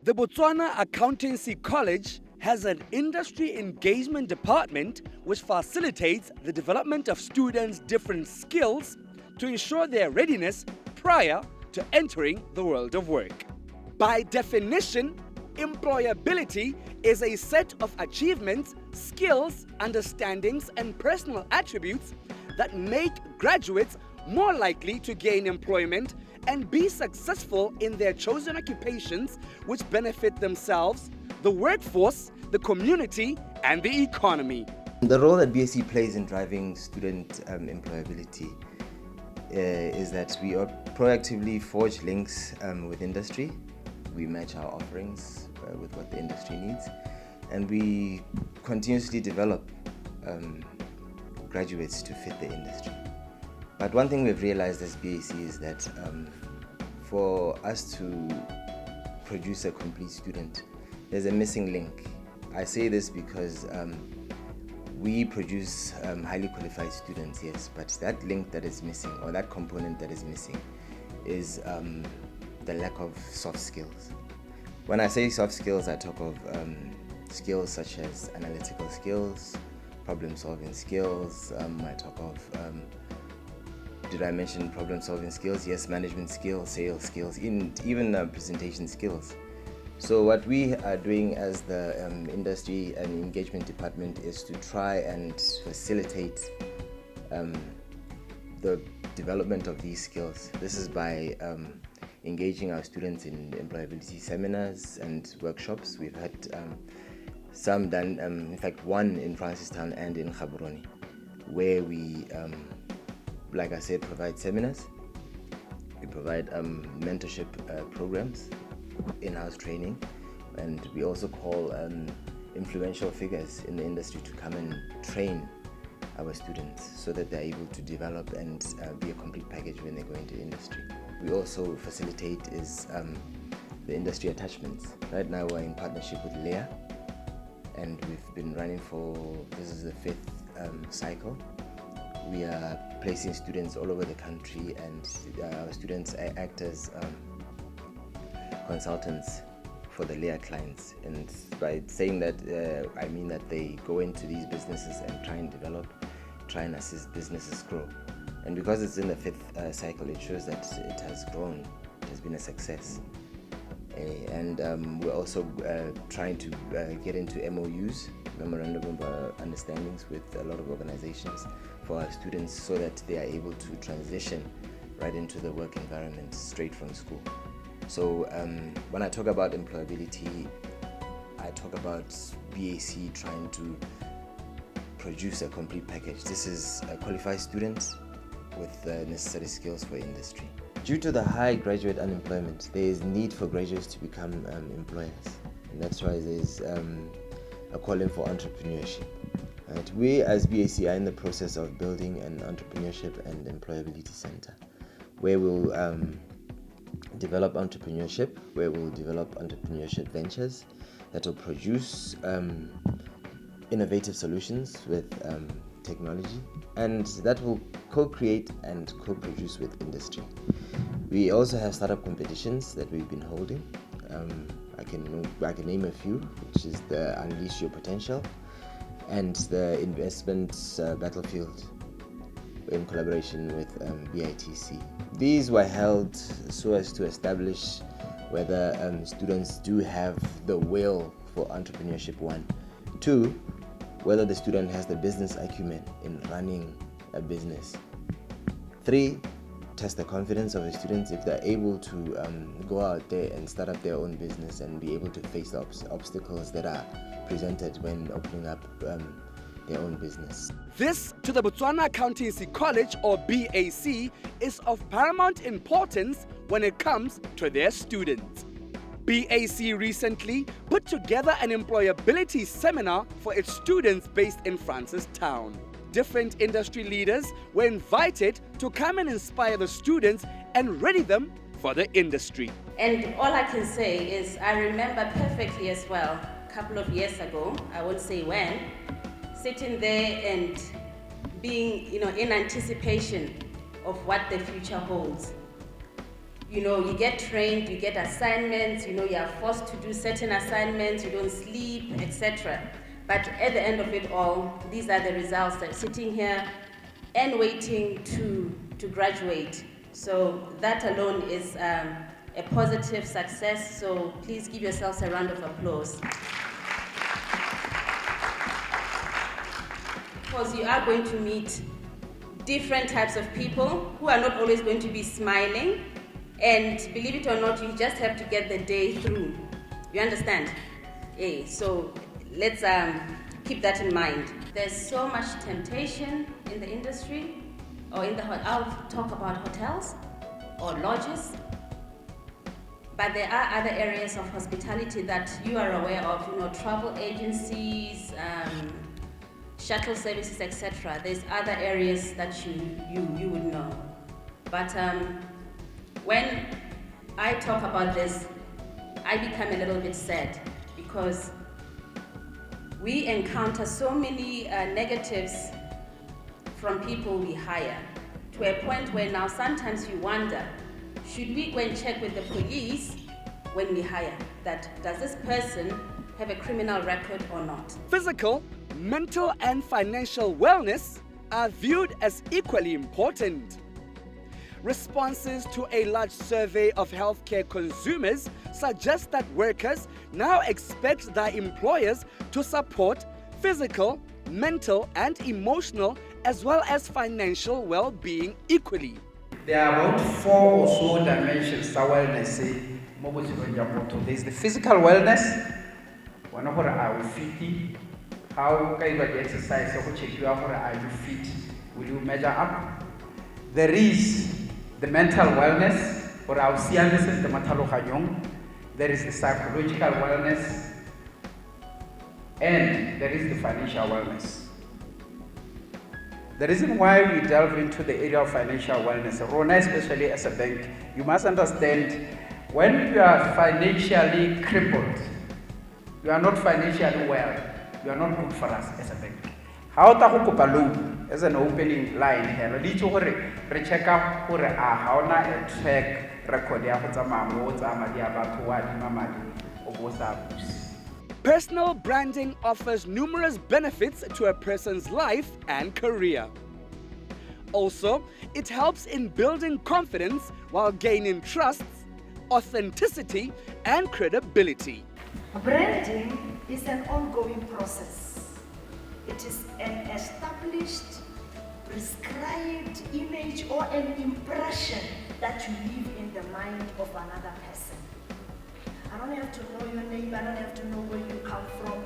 The Botswana Accountancy College has an industry engagement department which facilitates the development of students' different skills to ensure their readiness prior to entering the world of work. By definition, employability is a set of achievements, skills, understandings, and personal attributes that make graduates more likely to gain employment and be successful in their chosen occupations, which benefit themselves, the workforce, the community, and the economy. The role that BAC plays in driving student employability is that we proactively forge links with industry. We match our offerings with what the industry needs, and we continuously develop graduates to fit the industry. But one thing we've realized as BAC is that for us to produce a complete student, there's a missing link. I say this because we produce highly qualified students, yes, but that link that is missing, or that component that is missing, is the lack of soft skills. When I say soft skills, I talk of skills such as analytical skills, problem-solving skills. I talk of, did I mention problem-solving skills? Yes, management skills, sales skills, even presentation skills. So what we are doing as the industry and engagement department is to try and facilitate the development of these skills. This is by engaging our students in employability seminars and workshops. We've had some done, in fact one in Francistown and in Gaborone, where we, like I said, provide seminars. We provide mentorship programs, in-house training, and we also call influential figures in the industry to come and train our students so that they're able to develop and be a complete package when they go into industry. We also facilitate the industry attachments. Right now we're in partnership with LEA, and we've been running this is the 5th cycle. We are placing students all over the country, and our students act as consultants for the LEA clients. And by saying that, I mean that they go into these businesses and try and assist businesses grow. And because it's in the 5th cycle, it shows that it has grown, it has been a success. And we're also trying to get into MOUs, Memorandum of Understandings, with a lot of organizations for our students so that they are able to transition right into the work environment straight from school. So when I talk about employability, I talk about BAC trying to produce a complete package. This is a qualified student with the necessary skills for industry. Due to the high graduate unemployment, there is need for graduates to become employers, and that's why there's a calling for entrepreneurship. Right? We as BAC are in the process of building an entrepreneurship and employability center, where we'll develop entrepreneurship, ventures that will produce innovative solutions with technology, and that will co-create and co-produce with industry. We also have startup competitions that we've been holding. I can name a few, which is the Unleash Your Potential and the Investment Battlefield in collaboration with BITC. These were held so as to establish whether students do have the will for entrepreneurship, 1. 2, whether the student has the business acumen in running a business. 3, test the confidence of the students if they're able to go out there and start up their own business and be able to face the obstacles that are presented when opening up their own business. This, to the Botswana Accountancy College, or BAC, is of paramount importance when it comes to their students. BAC recently put together an employability seminar for its students based in Francistown. Different industry leaders were invited to come and inspire the students and ready them for the industry. And all I can say is I remember perfectly as well, a couple of years ago, I won't say when, sitting there and being, in anticipation of what the future holds. You get trained, you get assignments, you are forced to do certain assignments, you don't sleep, etc. But at the end of it all, these are the results that sitting here and waiting to graduate. So that alone is a positive success. So please give yourselves a round of applause. Because you are going to meet different types of people who are not always going to be smiling. And believe it or not, you just have to get the day through. You understand? So let's keep that in mind. There's so much temptation in the industry, or I'll talk about hotels or lodges. But there are other areas of hospitality that you are aware of, travel agencies, shuttle services, etc. There's other areas that you would know. But when I talk about this, I become a little bit sad because we encounter so many negatives from people we hire, to a point where now sometimes you wonder, should we go and check with the police when we hire that does this person have a criminal record or not? Physical, mental, and financial wellness are viewed as equally important. Responses to a large survey of healthcare consumers suggest that workers now expect their employers to support physical, mental, and emotional, as well as financial well-being equally. There are about 4 or so dimensions of wellness. There's the physical wellness, one of our fit, how can you exercise, how check you out, are you fit, will you measure up? There is the mental wellness, or our CNS, the matalo. There is the psychological wellness, and there is the financial wellness. The reason why we delve into the area of financial wellness, Rona, especially as a bank, you must understand when you are financially crippled, you are not financially well, you are not good for us as a bank. How to loan as an opening line here, we check up for how a track record. Personal branding offers numerous benefits to a person's life and career. Also, it helps in building confidence while gaining trust, authenticity, and credibility. Branding is an ongoing process. It is an established, prescribed image or an impression that you leave in the mind of another person. I don't have to know your name, I don't have to know where you come from.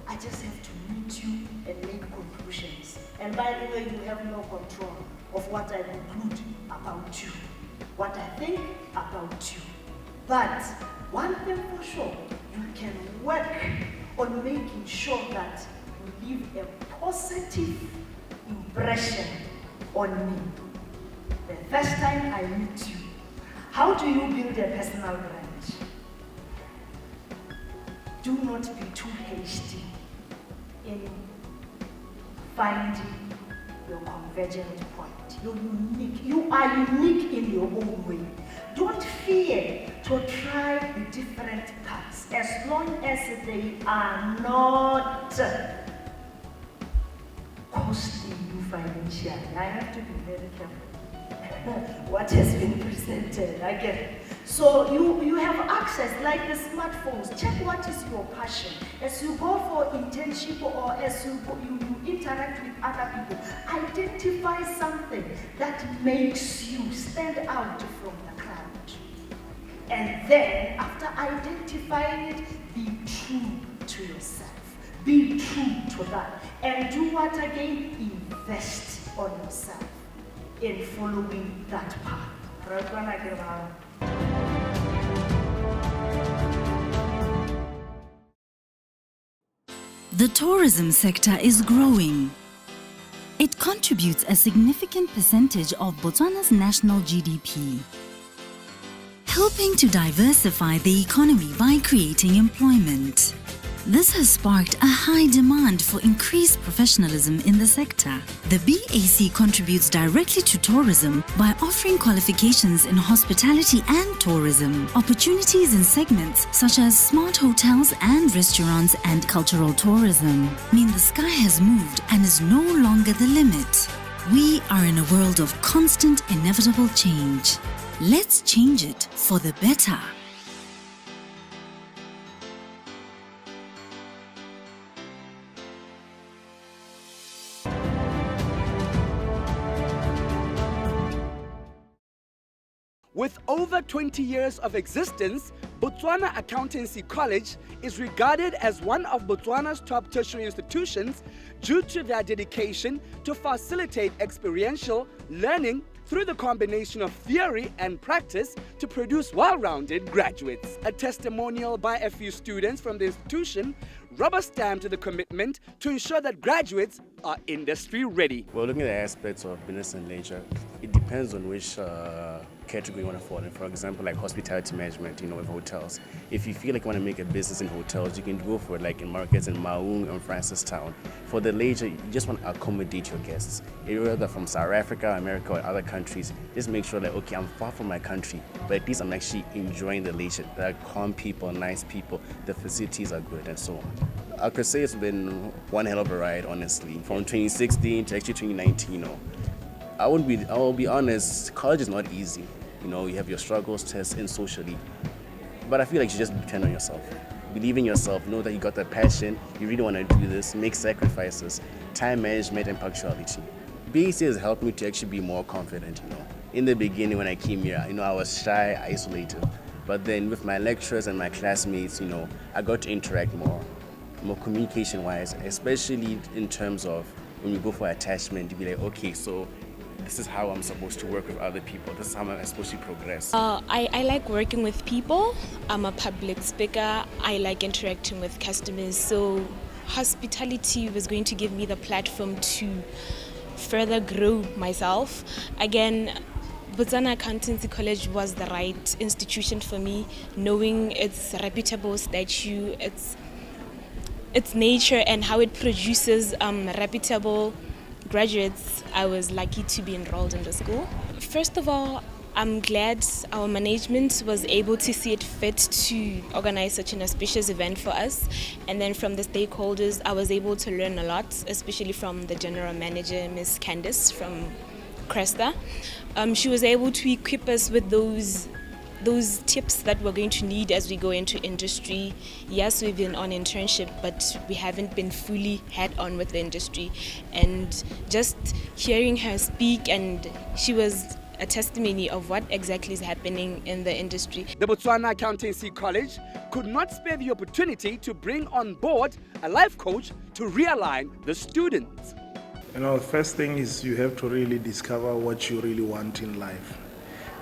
I just have to meet you and make conclusions. And by the way, you have no control of what I conclude about you, what I think about you. But one thing for sure, you can work on making sure that you leave a positive impression on me. The first time I meet you, how do you build a personal brand? Do not be too hasty in finding your convergent point. You're unique. You are unique in your own way. Don't fear to try the different paths as long as they are not costly you financially. I have to be very careful. What has been presented, I get it. So you have access, like the smartphones. Check what is your passion. As you go for internship or as you interact with other people, identify something that makes you stand out from the crowd. And then, after identifying it, be true to yourself. Be true to that. And do what again? Invest on yourself in following that path. The tourism sector is growing. It contributes a significant percentage of Botswana's national GDP, helping to diversify the economy by creating employment. This has sparked a high demand for increased professionalism in the sector. The BAC contributes directly to tourism by offering qualifications in hospitality and tourism, opportunities in segments such as smart hotels and restaurants, and cultural tourism mean the sky has moved and is no longer the limit. We are in a world of constant, inevitable change. Let's change it for the better. With over 20 years of existence, Botswana Accountancy College is regarded as one of Botswana's top tertiary institutions due to their dedication to facilitate experiential learning through the combination of theory and practice to produce well-rounded graduates. A testimonial by a few students from the institution rubber-stamped the commitment to ensure that graduates are industry ready. Well, looking at the aspects of business and leisure, it depends on which category you want to fall in. For example, like hospitality management, with hotels. If you feel like you want to make a business in hotels, you can go for it like in markets in Maung and Francistown. For the leisure, you just want to accommodate your guests. Whether from South Africa, America, or other countries, just make sure that, okay, I'm far from my country, but at least I'm actually enjoying the leisure. There are calm people, nice people, the facilities are good, and so on. I could say it's been one hell of a ride, honestly. From 2016 to actually 2019, I will be honest, college is not easy. You have your struggles, tests, and socially. But I feel like you just depend on yourself. Believe in yourself, know that you got the passion, you really want to do this, make sacrifices, time management and punctuality. BAC has helped me to actually be more confident, In the beginning when I came here, I was shy, isolated. But then with my lecturers and my classmates, I got to interact more communication-wise, especially in terms of when you go for attachment, you'll be like, okay, so this is how I'm supposed to work with other people. This is how I'm supposed to progress. I like working with people. I'm a public speaker. I like interacting with customers. So hospitality was going to give me the platform to further grow myself. Again, Botswana Accountancy College was the right institution for me, knowing its reputable statute, its nature and how it produces reputable graduates. I was lucky to be enrolled in the school. First of all, I'm glad our management was able to see it fit to organize such an auspicious event for us. And then from the stakeholders, I was able to learn a lot, especially from the general manager, Ms. Candice from Cresta. She was able to equip us with those tips that we're going to need as we go into industry. Yes, we've been on internship, but we haven't been fully head-on with the industry. And just hearing her speak, and she was a testimony of what exactly is happening in the industry. The Botswana Accountancy College could not spare the opportunity to bring on board a life coach to realign the students. The first thing is you have to really discover what you really want in life.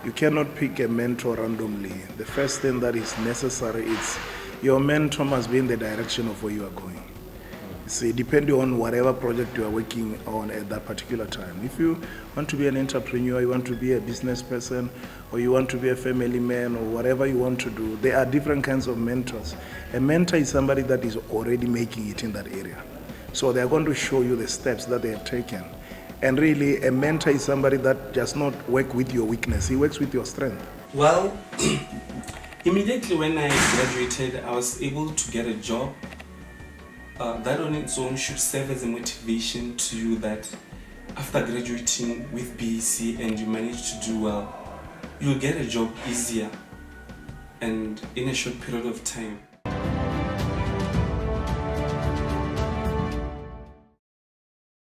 You cannot pick a mentor randomly. The first thing that is necessary is your mentor must be in the direction of where you are going. See, depending on whatever project you are working on at that particular time. If you want to be an entrepreneur, you want to be a business person, or you want to be a family man, or whatever you want to do, there are different kinds of mentors. A mentor is somebody that is already making it in that area. So they are going to show you the steps that they have taken. And really, a mentor is somebody that does not work with your weakness, he works with your strength. Well, immediately when I graduated, I was able to get a job. That on its own should serve as a motivation to you that after graduating with BAC and you manage to do well, you'll get a job easier and in a short period of time.